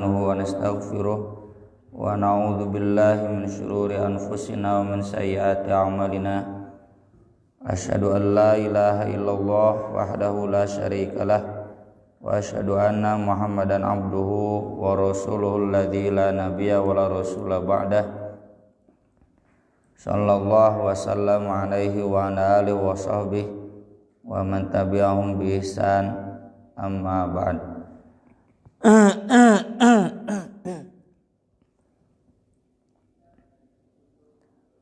nasta'inuhu wa nastaghfiruh wa na'udzu billahi min syururi anfusina wa min sayyiati a'malina. Asyhadu an la ilaha illallah wahdahu la syarikalah wa asyhadu anna Muhammadan abduhu wa rasuluhul ladzi la nabiyya wa la rasula ba'dah. Sallallahu wa sallam alaihi wa ala alihi wa sahbihi wa man tabi'ahum bi ihsan, amma ba'd.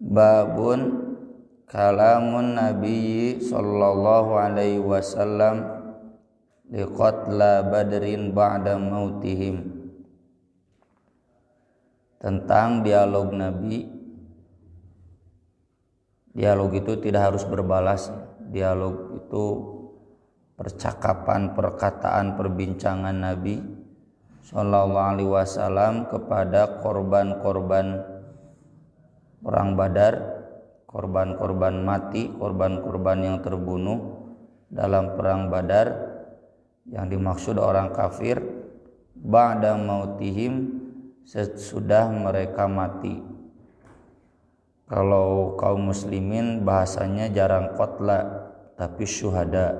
Babun kalamun nabiyyi sallallahu alaihi wasallam liqatla badrin ba'da mautihim. Tentang dialog Nabi. Dialog itu tidak harus berbalas. Dialog itu percakapan, perkataan, perbincangan Nabi sallallahu alaihi wasallam kepada korban-korban perang Badar, korban-korban mati, korban-korban yang terbunuh dalam perang Badar, yang dimaksud orang kafir ba'da mautihim, sesudah mereka mati. Kalau kaum muslimin bahasanya jarang qatla, tapi syuhada,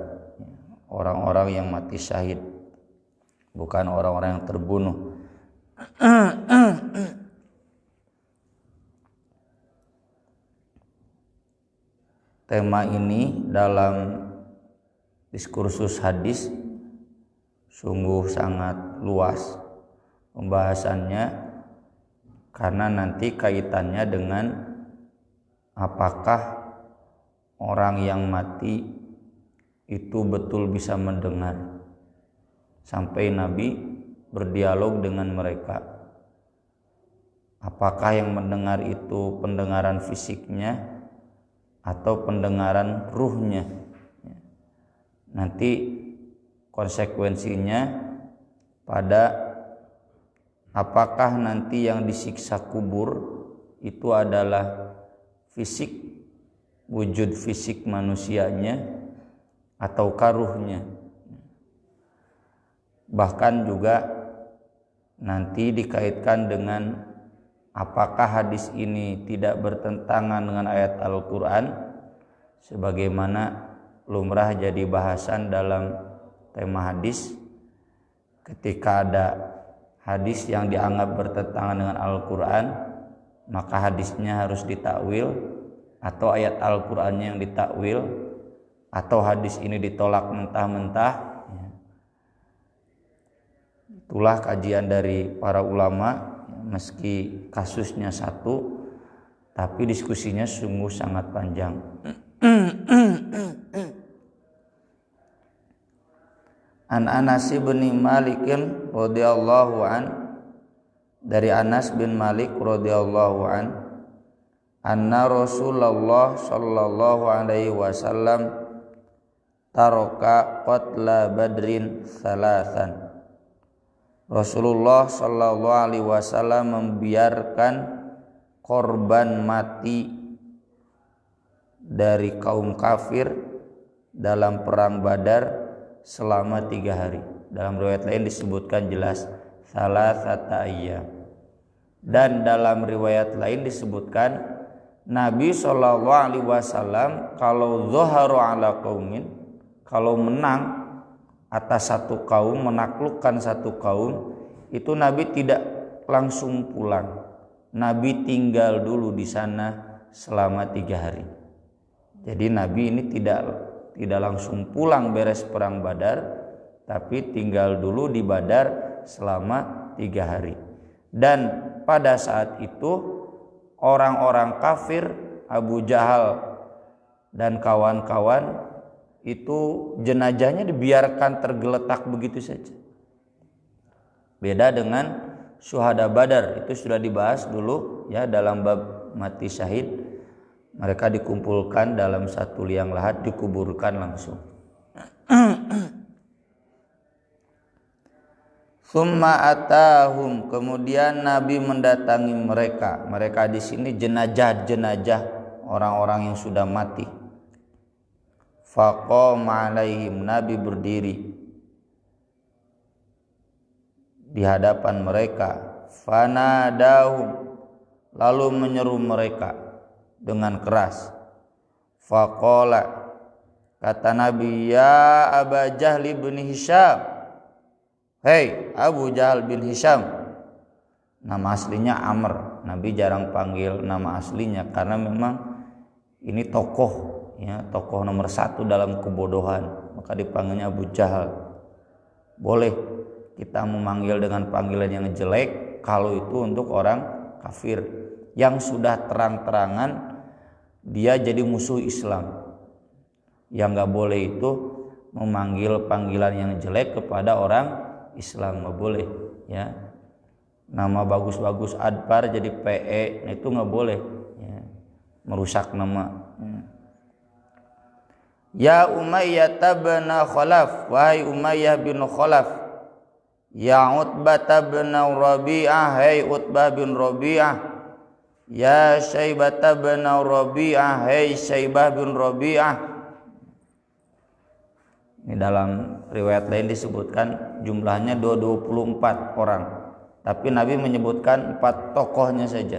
orang-orang yang mati syahid, bukan orang-orang yang terbunuh. Tema ini dalam diskursus hadis sungguh sangat luas pembahasannya, karena nanti kaitannya dengan apakah orang yang mati itu betul bisa mendengar, sampai Nabi berdialog dengan mereka. Apakah yang mendengar itu pendengaran fisiknya atau pendengaran ruhnya? Nanti konsekuensinya pada apakah nanti yang disiksa kubur itu adalah fisik, wujud fisik manusianya, ataukah ruhnya. Bahkan juga nanti dikaitkan dengan apakah hadis ini tidak bertentangan dengan ayat Al-Quran, sebagaimana lumrah jadi bahasan dalam tema hadis. Ketika ada hadis yang dianggap bertentangan dengan Al-Quran, maka hadisnya harus ditakwil, atau ayat Al-Qurannya yang ditakwil, atau hadis ini ditolak mentah-mentah. Itulah kajian dari para ulama. Meski kasusnya satu, tapi diskusinya sungguh sangat panjang. An Anas bin Malik radhiyallahu an, dari Anas bin Malik radhiyallahu an, anna Rasulullah sallallahu alaihi wasallam taraka qatla badrin salasan. Rasulullah sallallahu alaihi wasallam membiarkan korban mati dari kaum kafir dalam perang Badar selama 3 hari. Dalam riwayat lain disebutkan jelas salasata ayyam. Dan dalam riwayat lain disebutkan Nabi sallallahu alaihi wasallam kalau zaharu ala qaumin, kalau menang atas satu kaum, menaklukkan satu kaum, itu Nabi tidak langsung pulang. Nabi tinggal dulu di sana selama 3 hari. Jadi Nabi ini tidak langsung pulang beres perang Badar, tapi tinggal dulu di Badar selama 3 hari. Dan pada saat itu orang-orang kafir, Abu Jahal dan kawan-kawan, itu jenazahnya dibiarkan tergeletak begitu saja. Beda dengan syuhada Badar, itu sudah dibahas dulu ya dalam bab mati syahid. Mereka dikumpulkan dalam satu liang lahat, dikuburkan langsung. Summa atahum, kemudian Nabi mendatangi mereka. Mereka di sini jenazah-jenazah orang-orang yang sudah mati. Faqama alaihim, Nabi berdiri di hadapan mereka. Fanadahum, lalu menyeru mereka dengan keras. Faqala, kata Nabi, ya Aba Jahl bin Hisham, hei Abu Jahal bin Hisham. Nama aslinya Amr. Nabi jarang panggil nama aslinya karena memang ini tokoh, ya, tokoh nomor 1 dalam kebodohan, maka dipanggilnya Abu Jahal. Boleh kita memanggil dengan panggilan yang jelek kalau itu untuk orang kafir yang sudah terang-terangan dia jadi musuh Islam. Yang nggak boleh itu memanggil panggilan yang jelek kepada orang Islam, nggak boleh, ya. Nama bagus-bagus Adpar jadi PE, nah itu nggak boleh, ya. Merusak nama. Ya Umayyah bin Khalaf, wahai Umayyah bin Khalaf. Ya Utbah bin Rabi'ah, hai Utbah bin Rabi'ah. Ya Syaibah bin Rabi'ah, hai Syaibah bin Rabi'ah. Ini dalam riwayat lain disebutkan jumlahnya 24 orang, tapi Nabi menyebutkan 4 tokohnya saja.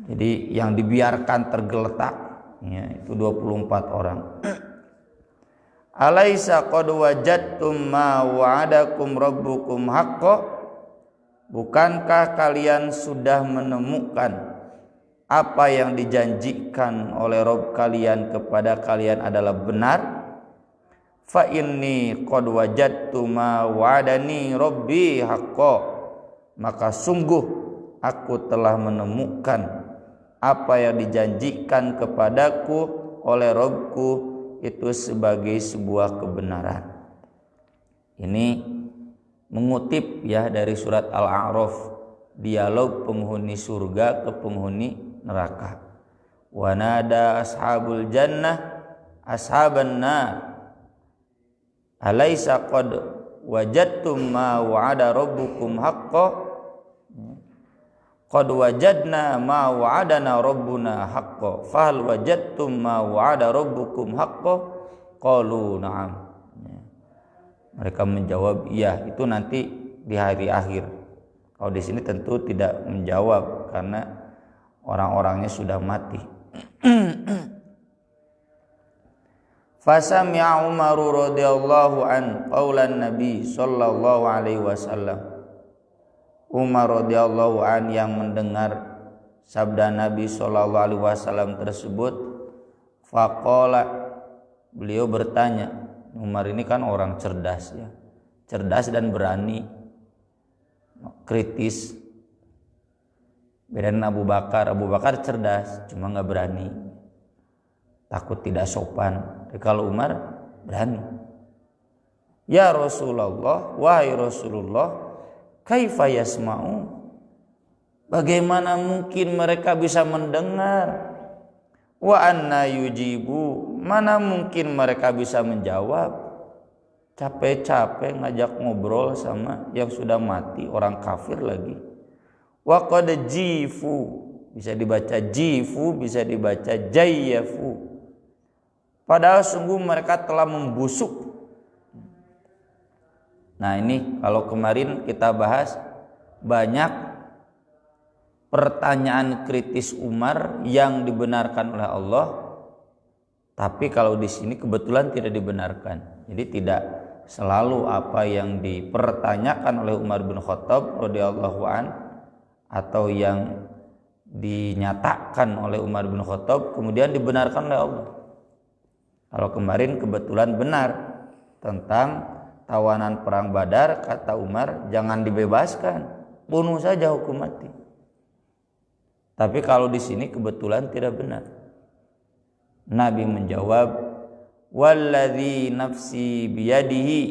Jadi yang dibiarkan tergeletak, ya, itu 24 orang. Alaisa qad wajadtum ma wa'adakum rabbukum haqqo? Bukankah kalian sudah menemukan apa yang dijanjikan oleh Rabb kalian kepada kalian adalah benar? Fa inni qad wajadtu ma wa'adani rabbi haqqo. Maka sungguh aku telah menemukan apa yang dijanjikan kepadaku oleh Rabbku itu sebagai sebuah kebenaran. Ini mengutip, ya, dari surat Al-A'raf, dialog penghuni surga ke penghuni neraka. Wa nada ashabul jannah ashaban nar alaisa qad wajadtum ma wa'ada rabbukum haqqo? Qad wajadna ma wa'adana rabbuna haqqo fahal wajadtum ma wa'ada rabbukum haqqo? Qalu na'am. Mereka menjawab, iya, itu nanti di hari akhir. Kalau di sini tentu tidak menjawab karena orang-orangnya sudah mati. Fasami'a Umar radhiyallahu an qaulan Nabi sallallahu alaihi wasallam. Umar radhiyallahu an yang mendengar sabda Nabi sallallahu alaihi wasallam tersebut, faqala, beliau bertanya. Umar ini kan orang cerdas, ya, cerdas dan berani, kritis. Beda dengan Abu Bakar. Abu Bakar cerdas, cuma nggak berani, takut tidak sopan. Tapi kalau Umar berani. Ya Rasulullah, wahai Rasulullah, kaifa yasma'u? Bagaimana mungkin mereka bisa mendengar? Wa anna yujibu, mana mungkin mereka bisa menjawab? Capek-capek ngajak ngobrol sama yang sudah mati, orang kafir lagi. Wa qad jifu, bisa dibaca jifu, bisa dibaca jayyafu. Padahal sungguh mereka telah membusuk. Nah, ini kalau kemarin kita bahas banyak pertanyaan kritis Umar yang dibenarkan oleh Allah, tapi kalau di sini kebetulan tidak dibenarkan. Jadi tidak selalu apa yang dipertanyakan oleh Umar bin Khattab radhiyallahu an atau yang dinyatakan oleh Umar bin Khattab kemudian dibenarkan oleh Allah. Kalau kemarin kebetulan benar tentang tawanan perang Badar, kata Umar, jangan dibebaskan, bunuh saja, hukum mati. Tapi kalau di sini kebetulan tidak benar. Nabi menjawab, walladzi nafsi biyadihi,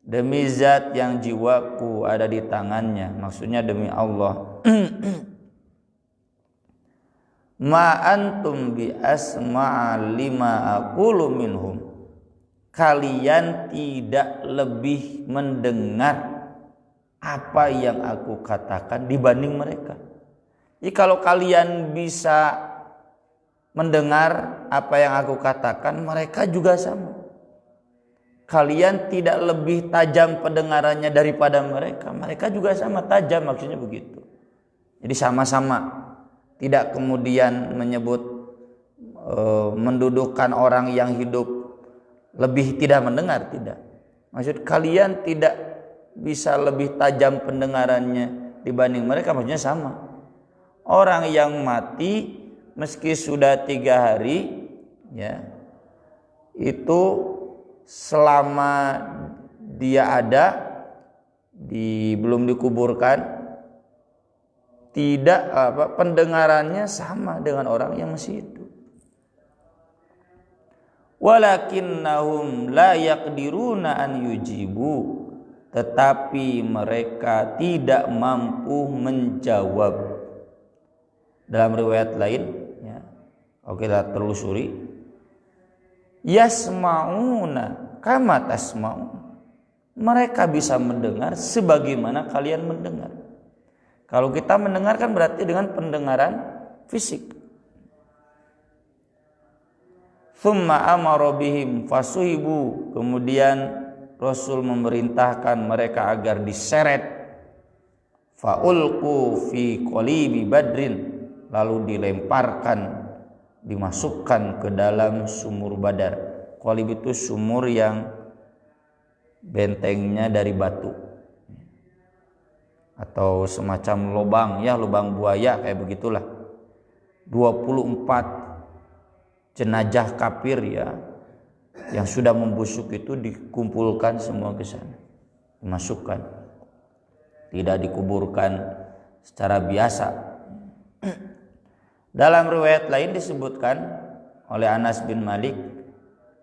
demi zat yang jiwaku ada di tangannya, maksudnya demi Allah. Ma antum bi asma'a lima aqulu minhum, kalian tidak lebih mendengar apa yang aku katakan dibanding mereka. Jadi kalau kalian bisa mendengar apa yang aku katakan, mereka juga sama. kalian tidak lebih tajam pendengarannya daripada mereka. Mereka juga sama tajam, maksudnya begitu. Jadi sama-sama, tidak kemudian menyebut mendudukkan orang yang hidup lebih tidak mendengar, tidak. Maksud kalian tidak bisa lebih tajam pendengarannya dibanding mereka, maksudnya sama. Orang yang mati meski sudah 3 hari, ya, itu selama dia ada belum dikuburkan, tidak pendengarannya sama dengan orang yang masih hidup. Walakinnahum la yaqdiruna an yujibu, tetapi mereka tidak mampu menjawab. Dalam riwayat lain, ya, kalau kita telusuri, yasma'una kama tasma'un, mereka bisa mendengar sebagaimana kalian mendengar. Kalau kita mendengar kan berarti dengan pendengaran fisik. Tsumma amara bihim fasuhibu, kemudian Rasul memerintahkan mereka agar diseret. Faulqu fi qalibi badrin, lalu dilemparkan, dimasukkan ke dalam sumur Badar. Qalib itu sumur yang bentengnya dari batu atau semacam lubang, ya, lubang buaya kayak begitulah. 24 jenazah kafir, ya, yang sudah membusuk itu dikumpulkan semua ke sana, dimasukkan, tidak dikuburkan secara biasa. Dalam riwayat lain disebutkan oleh Anas bin Malik,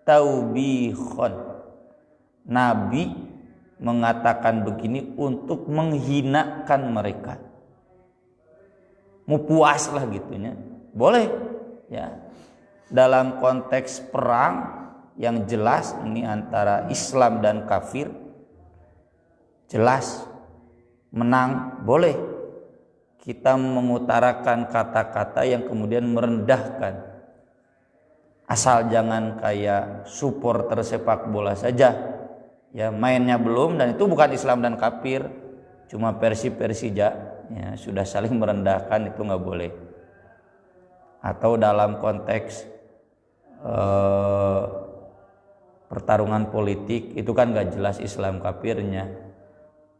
taubihon, Nabi mengatakan begini untuk menghinakan mereka. Mau puas lah gitunya, boleh, ya. Dalam konteks perang yang jelas ini antara Islam dan kafir, jelas menang, boleh kita mengutarakan kata-kata yang kemudian merendahkan, asal jangan kayak supporter sepak bola saja, ya, mainnya belum dan itu bukan Islam dan kafir, cuma Persija, ya, sudah saling merendahkan, itu nggak boleh. Atau dalam konteks pertarungan politik, itu kan nggak jelas Islam kafirnya.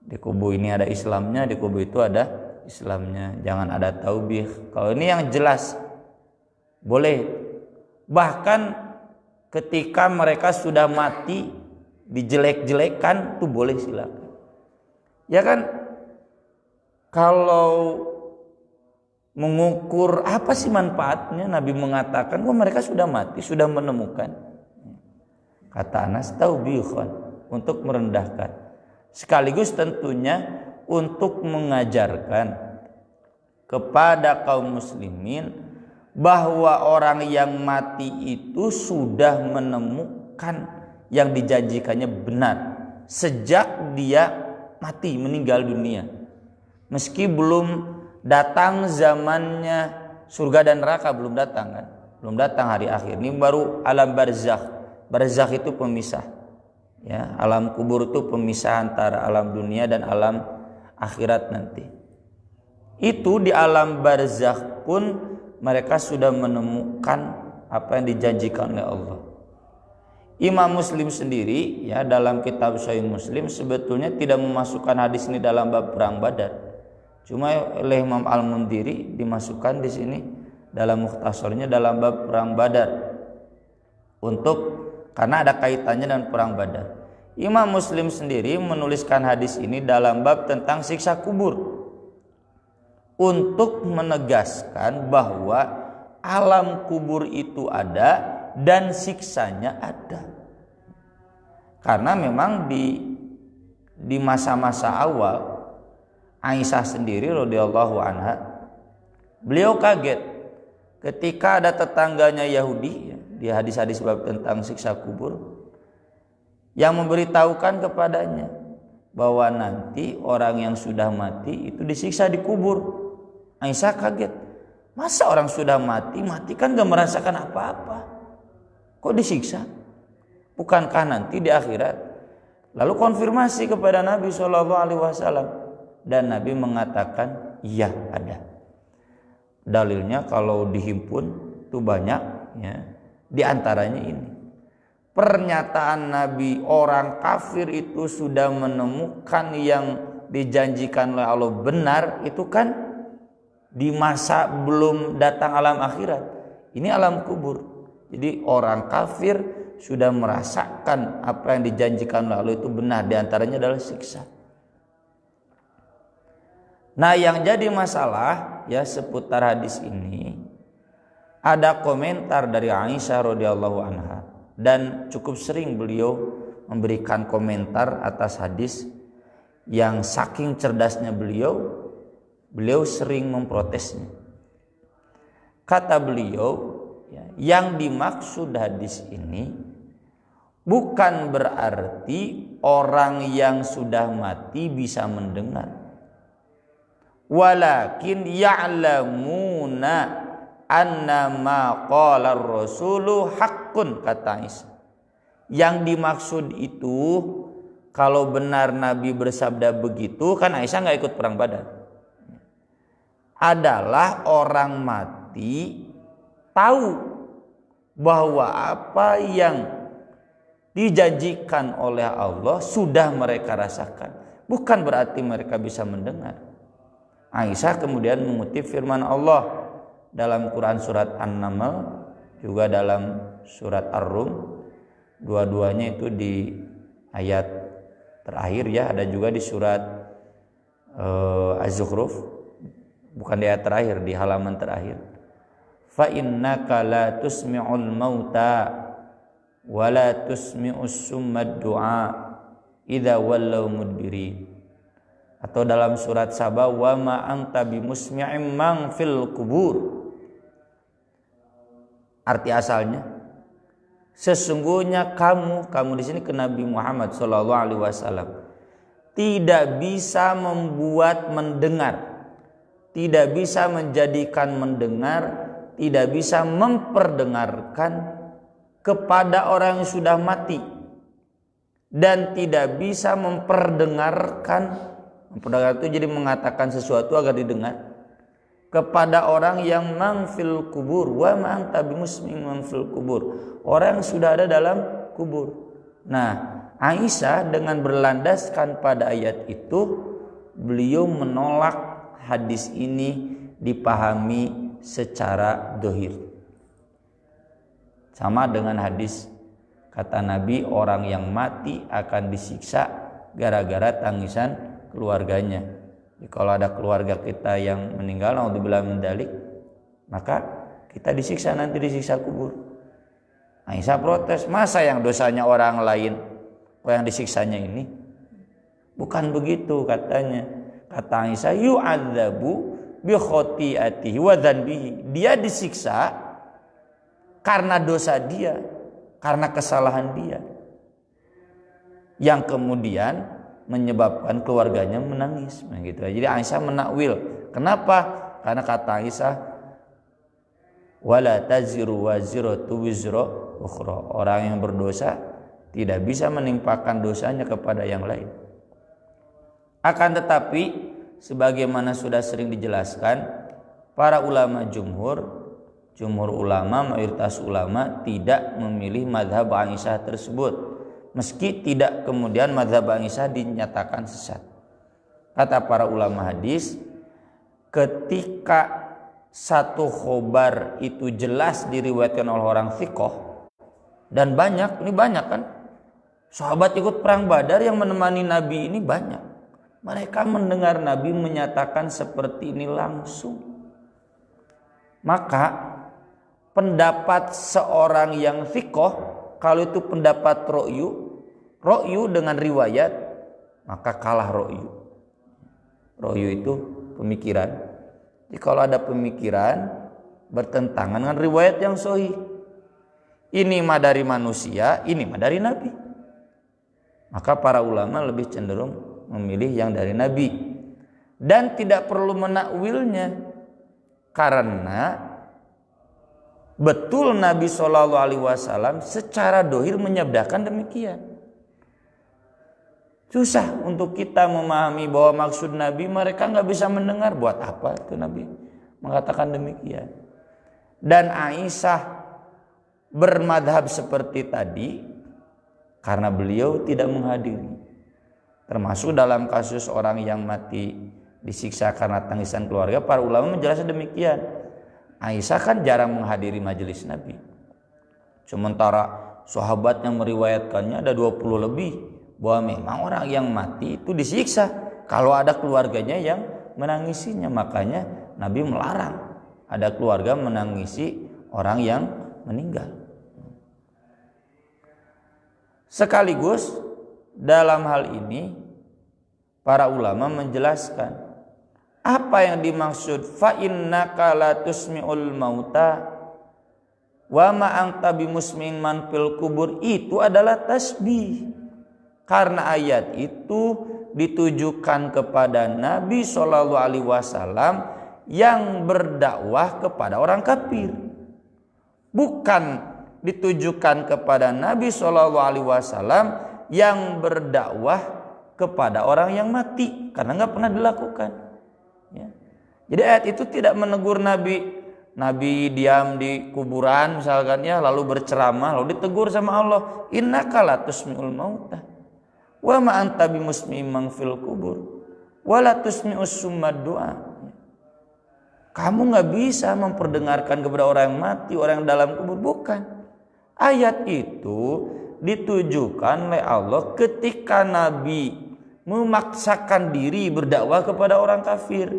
Di kubu ini ada Islamnya, di kubu itu ada Islamnya, jangan ada taubih. Kalau ini yang jelas boleh. Bahkan ketika mereka sudah mati dijelek-jelekan tuh boleh, silakan. Ya kan, kalau mengukur apa sih manfaatnya, Nabi mengatakan mereka sudah mati, sudah menemukan. Kata Anas, taubihon, untuk merendahkan, sekaligus tentunya untuk mengajarkan kepada kaum muslimin bahwa orang yang mati itu sudah menemukan yang dijanjikannya benar sejak dia mati, meninggal dunia. Meski belum datang zamannya surga dan neraka, belum datang kan, belum datang hari akhir. Ini baru alam barzakh. Barzakh itu pemisah, ya, alam kubur itu pemisah antara alam dunia dan alam akhirat nanti. Itu di alam barzakh pun mereka sudah menemukan apa yang dijanjikan oleh Allah. Imam Muslim sendiri, ya, dalam kitab Sahih Muslim sebetulnya tidak memasukkan hadis ini dalam bab perang Badar. Cuma oleh Imam Al-Mundhiri dimasukkan di sini dalam mukhtasarnya dalam bab perang Badar, karena ada kaitannya dengan perang Badar. Imam Muslim sendiri menuliskan hadis ini dalam bab tentang siksa kubur untuk menegaskan bahwa alam kubur itu ada dan siksanya ada. Karena memang di masa-masa awal Aisyah sendiri radhiyallahu anha, beliau kaget ketika ada tetangganya Yahudi, ya, di hadis-hadis bab tentang siksa kubur, yang memberitahukan kepadanya bahwa nanti orang yang sudah mati itu disiksa di kubur. Aisyah kaget, masa orang sudah mati kan gak merasakan apa-apa, kok disiksa? Bukankah nanti di akhirat? Lalu konfirmasi kepada Nabi SAW, dan Nabi mengatakan iya ada. Dalilnya kalau dihimpun itu banyak ya. Di antaranya ini. Pernyataan Nabi, orang kafir itu sudah menemukan yang dijanjikan oleh Allah benar, itu kan di masa belum datang alam akhirat. Ini alam kubur. Jadi orang kafir sudah merasakan apa yang dijanjikan oleh Allah itu benar, di antaranya adalah siksa. Nah, yang jadi masalah ya seputar hadis ini, ada komentar dari Aisyah radhiyallahu anha, dan cukup sering beliau memberikan komentar atas hadis yang saking cerdasnya beliau sering memprotesnya. Kata beliau, yang dimaksud hadis ini bukan berarti orang yang sudah mati bisa mendengar. Walakin ya'lamuna anna ma qala ar-rasulu haqqun, kata Aisyah. Yang dimaksud itu kalau benar Nabi bersabda begitu, kan Aisyah nggak ikut perang Badar, adalah orang mati tahu bahwa apa yang dijanjikan oleh Allah sudah mereka rasakan. Bukan berarti mereka bisa mendengar. Aisyah kemudian mengutip firman Allah dalam Quran surat An-Naml, juga dalam surat Ar-Rum. Dua-duanya itu di ayat terakhir ya, ada juga di surat Az-Zukhruf, bukan di ayat terakhir, di halaman terakhir. Fa innaka la tusmi'ul mauta wa la tusmi'us summad du'a idza wallaw mudbirin. Atau dalam surat Saba, wa ma anta bimusmi'im man fil kubur. Arti asalnya, sesungguhnya kamu di sini ke Nabi Muhammad SAW, tidak bisa membuat mendengar, tidak bisa menjadikan mendengar, tidak bisa memperdengarkan kepada orang yang sudah mati, dan tidak bisa memperdengarkan itu jadi mengatakan sesuatu agar didengar kepada orang yang mangfil kubur, wa ma anta bimusmin mangfil kubur, orang yang sudah ada dalam kubur. Nah, Aisyah dengan berlandaskan pada ayat itu, beliau menolak hadis ini dipahami secara dohir. Sama dengan hadis kata Nabi, orang yang mati akan disiksa gara-gara tangisan keluarganya. Jadi kalau ada keluarga kita yang meninggal, naudzubillah min dzalik, maka kita disiksa, nanti disiksa kubur. Aisyah protes, masa yang dosanya orang lain kok yang disiksanya ini? Bukan begitu katanya. Kata Aisyah, yu'adzabu bi khoti'atihi wa dzanbihi. Dia disiksa karena dosa dia, karena kesalahan dia, yang kemudian menyebabkan keluarganya menangis, gitu. Jadi Aisyah menakwil. Kenapa? Karena kata Aisyah, wala taziru waziratu wizra ukhra. Orang yang berdosa tidak bisa menimpakan dosanya kepada yang lain. Akan tetapi, sebagaimana sudah sering dijelaskan, para ulama jumhur ulama, mayoritas ulama tidak memilih mazhab Aisyah tersebut. Meski tidak kemudian mazhab Aisyah dinyatakan sesat. Kata para ulama hadis, ketika satu khobar itu jelas diriwayatkan oleh orang thiqah, dan banyak kan sahabat ikut perang Badar yang menemani Nabi ini banyak. Mereka mendengar Nabi menyatakan seperti ini langsung. Maka pendapat seorang yang thiqah, kalau itu pendapat ro'yu dengan riwayat, maka kalah ro'yu. Ro'yu itu pemikiran. Jadi kalau ada pemikiran bertentangan dengan riwayat yang sahih, ini mah dari manusia, ini mah dari Nabi, maka para ulama lebih cenderung memilih yang dari Nabi. Dan tidak perlu menakwilnya, karena betul Nabi SAW secara dohir menyabdakan demikian. Susah untuk kita memahami bahwa maksud Nabi mereka nggak bisa mendengar. Buat apa itu Nabi mengatakan demikian? Dan Aisyah bermadhab seperti tadi karena beliau tidak menghadiri. Termasuk dalam kasus orang yang mati disiksa karena tangisan keluarga, para ulama menjelaskan demikian. Aisyah kan jarang menghadiri majelis Nabi. Sementara sahabat yang meriwayatkannya ada 20 lebih, bahwa memang orang yang mati itu disiksa kalau ada keluarganya yang menangisinya. Makanya Nabi melarang ada keluarga menangisi orang yang meninggal. Sekaligus dalam hal ini para ulama menjelaskan apa yang dimaksud fa innaka la tusmi'ul mauta wa ma anta bimusmi'in man fil kubur, itu adalah tasbih. Karena ayat itu ditujukan kepada Nabi SAW yang berdakwah kepada orang kafir, bukan ditujukan kepada Nabi SAW yang berdakwah kepada orang yang mati, karena nggak pernah dilakukan. Ya. Jadi ayat itu tidak menegur Nabi. Nabi diam di kuburan misalkan ya, lalu berceramah, lalu ditegur sama Allah, innaka la tusmi'ul mauta wa ma anta bimusmi'in man fil kubur wa la tusmi'us summad du'a. Kamu nggak bisa memperdengarkan kepada orang yang mati, orang yang dalam kubur. Bukan. Ayat itu ditujukan oleh Allah ketika Nabi memaksakan diri berdakwah kepada orang kafir.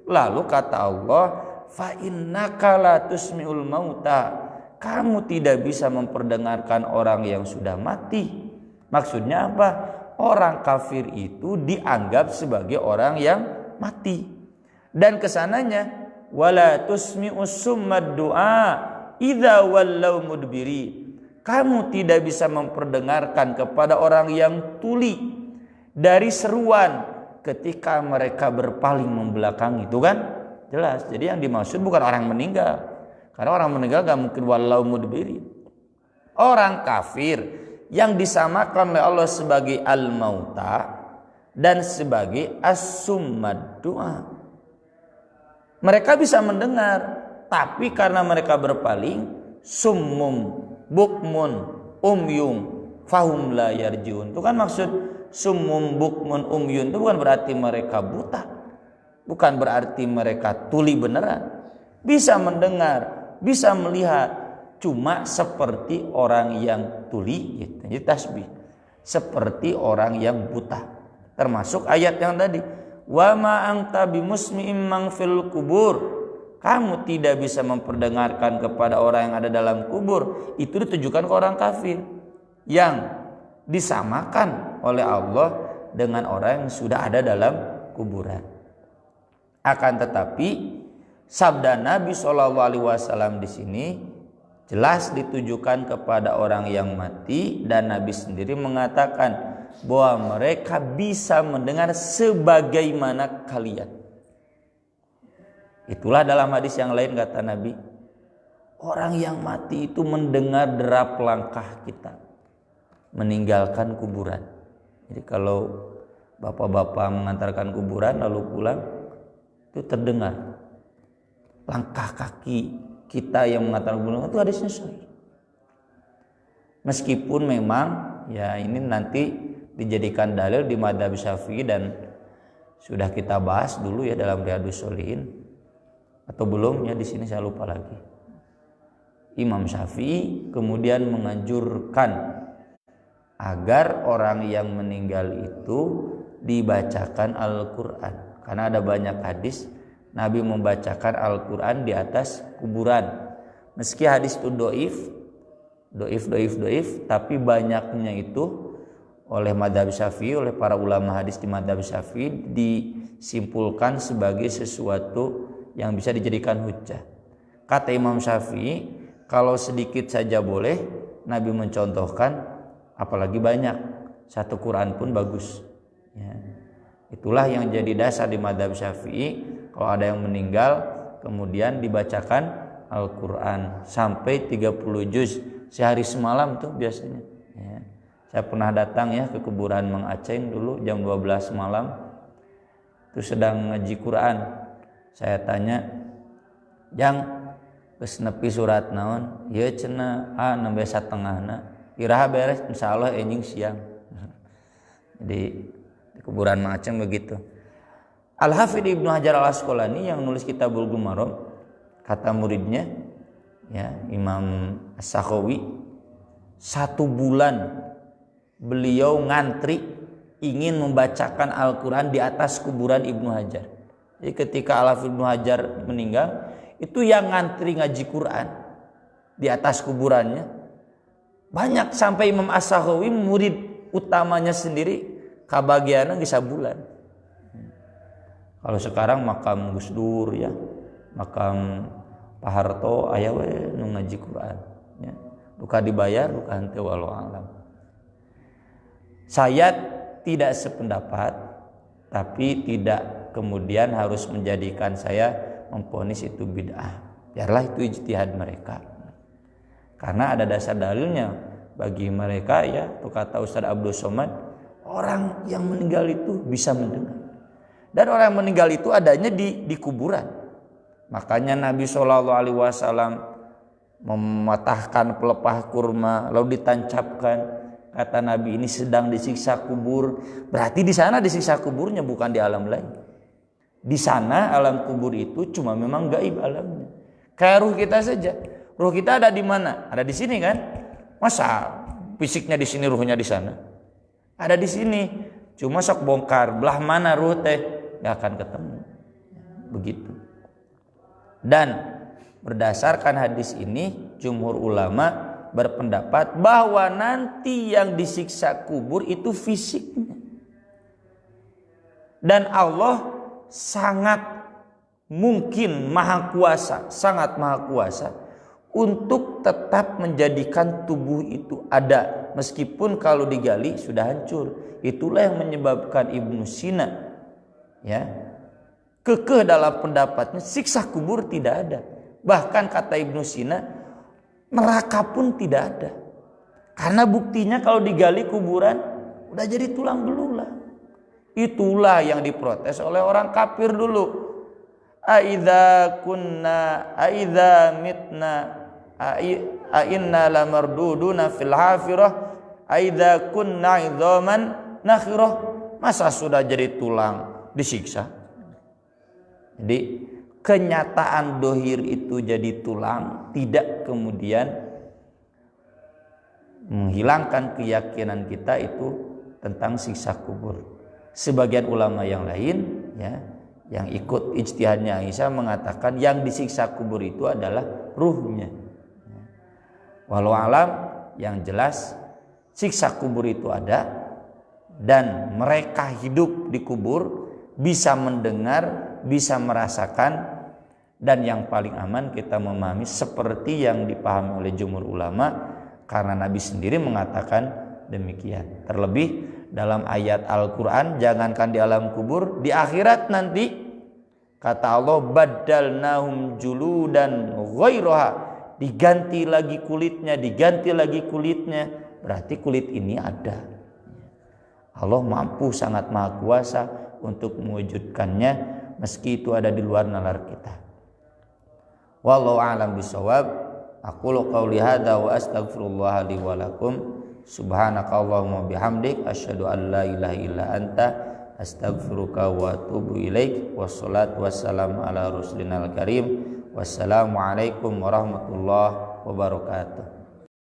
Lalu kata Allah, fa innaka la tusmi'ul mauta, kamu tidak bisa memperdengarkan orang yang sudah mati. Maksudnya apa? Orang kafir itu dianggap sebagai orang yang mati. Dan kesananya wala tusmi'us summad du'a idza wallau mudbiri, kamu tidak bisa memperdengarkan kepada orang yang tuli dari seruan ketika mereka berpaling membelakangi. Itu kan jelas. Jadi yang dimaksud bukan orang meninggal, karena orang meninggal gak mungkin walau mudbiri. Orang kafir yang disamakan oleh Allah sebagai al-mauta dan sebagai as-summad du'a, mereka bisa mendengar, tapi karena mereka berpaling, summum bukmun umyum fahum la yarjiun. Itu kan maksud summum bukmun umyun itu bukan berarti mereka buta, bukan berarti mereka tuli beneran. Bisa mendengar, bisa melihat, cuma seperti orang yang tuli gitu. Jadi tasbih seperti orang yang buta. Termasuk ayat yang tadi, wa ma anta bimusmi'in man fil kubur, kamu tidak bisa memperdengarkan kepada orang yang ada dalam kubur. Itu ditujukan ke orang kafir yang disamakan oleh Allah dengan orang yang sudah ada dalam kuburan. Akan tetapi sabda Nabi SAW di sini jelas ditujukan kepada orang yang mati, dan Nabi sendiri mengatakan bahwa mereka bisa mendengar sebagaimana kalian. Itulah dalam hadis yang lain kata Nabi, orang yang mati itu mendengar derap langkah kita meninggalkan kuburan. Jadi kalau bapak-bapak mengantarkan kuburan lalu pulang, itu terdengar langkah kaki kita yang mengantarkan kuburan. Itu hadisnya sahih. Meskipun memang ya ini nanti dijadikan dalil di madzhab Syafi'i dan sudah kita bahas dulu ya dalam Riyadhus Shalihin, atau belum ya, di sini saya lupa lagi. Imam Syafi'i kemudian menganjurkan agar orang yang meninggal itu dibacakan Al-Quran, karena ada banyak hadis Nabi membacakan Al-Quran di atas kuburan. Meski hadis itu doif, tapi banyaknya itu oleh madzhab Syafi'i, oleh para ulama hadis di madzhab Syafi'i disimpulkan sebagai sesuatu yang bisa dijadikan hujjah. Kata Imam Syafi'i, kalau sedikit saja boleh, Nabi mencontohkan, apalagi banyak, satu Quran pun bagus. Ya. Itulah yang jadi dasar di madzhab Syafi'i. Kalau ada yang meninggal, kemudian dibacakan Al-Quran sampai 30 juz sehari semalam tuh biasanya ya. Saya pernah datang ya ke kuburan Mang Aceng dulu jam 12 malam itu sedang ngaji Quran. Saya tanya, "Jang, geus nepi surat naon?" "Ieu cenah nembe satengahna." "Iraha beres insyaallah enjing siang." Jadi di kuburan Mang Aceng begitu. Al-Hafidz Ibnu Hajar Al-Asqalani yang nulis Kitabul Gumaram, kata muridnya ya Imam As-Sakhawi, 1 bulan beliau ngantri ingin membacakan Al-Quran di atas kuburan Ibnu Hajar. Jadi ketika Al-Hafidz Ibnu Hajar meninggal, itu yang ngantri ngaji Quran di atas kuburannya banyak, sampai Imam As-Sakhawi murid utamanya sendiri kabagiana geus sabulan. Kalau sekarang makam Gus Dur ya, makam Pak Harto aya we nu ngaji Quran ya. Duka dibayar, duka henteu walau alam. Saya tidak sependapat, tapi tidak kemudian harus menjadikan saya memvonis itu bid'ah. Biarlah itu ijtihad mereka. Karena ada dasar dalilnya bagi mereka ya, itu kata Ustaz Abdul Somad, orang yang meninggal itu bisa mendengar. Dan orang yang meninggal itu adanya di kuburan. Makanya Nabi SAW mematahkan pelepah kurma lalu ditancapkan. Kata Nabi, ini sedang disiksa kubur. Berarti di sana disiksa kuburnya, bukan di alam lain. Di sana alam kubur itu cuma memang gaib alamnya. Kayak ruh kita saja. Ruh kita ada di mana? Ada di sini kan? Masa fisiknya di sini, ruhnya di sana? Ada di sini. Cuma sok bongkar belah mana ruh teh, nggak akan ketemu. Begitu. Dan berdasarkan hadis ini, jumhur ulama berpendapat bahwa nanti yang disiksa kubur itu fisiknya. Dan Allah sangat mungkin maha kuasa, sangat maha kuasa untuk tetap menjadikan tubuh itu ada, meskipun kalau digali sudah hancur. Itulah yang menyebabkan Ibnu Sina ya kekeh dalam pendapatnya, siksa kubur tidak ada. Bahkan kata Ibnu Sina, neraka pun tidak ada. Karena buktinya kalau digali kuburan udah jadi tulang belulang. Itulah yang diprotes oleh orang kafir dulu. Aidza mitna inna lamarduduna fil hafirah aidza kunna idzaman nakhirah. Masa sudah jadi tulang disiksa? Jadi kenyataan dohir itu jadi tulang tidak kemudian menghilangkan keyakinan kita itu tentang siksa kubur. Sebagian ulama yang lain ya, yang ikut ijtihadnya Aisyah mengatakan yang disiksa kubur itu adalah ruhnya. Walau alam, yang jelas siksa kubur itu ada, dan mereka hidup di kubur bisa mendengar, bisa merasakan, dan yang paling aman kita memahami seperti yang dipahami oleh jumhur ulama, karena Nabi sendiri mengatakan demikian. Terlebih dalam ayat Al-Quran, jangankan di alam kubur, di akhirat nanti kata Allah, baddalnahum juludan ghairaha, diganti lagi kulitnya, diganti lagi kulitnya. Berarti kulit ini ada. Allah mampu, sangat maha kuasa untuk mewujudkannya meski itu ada di luar nalar kita. Wallahu a'lam bishawab. Aqulu qouli hadza wa astaghfirullah li wa lakum. Subhanakallahumma bihamdik asyhadu an la ilaha illa anta astaghfiruka wa atubu ilaik. Wassalatu wassalamu ala ruslinal karim. Wassalamu alaikum warahmatullahi wabarakatuh.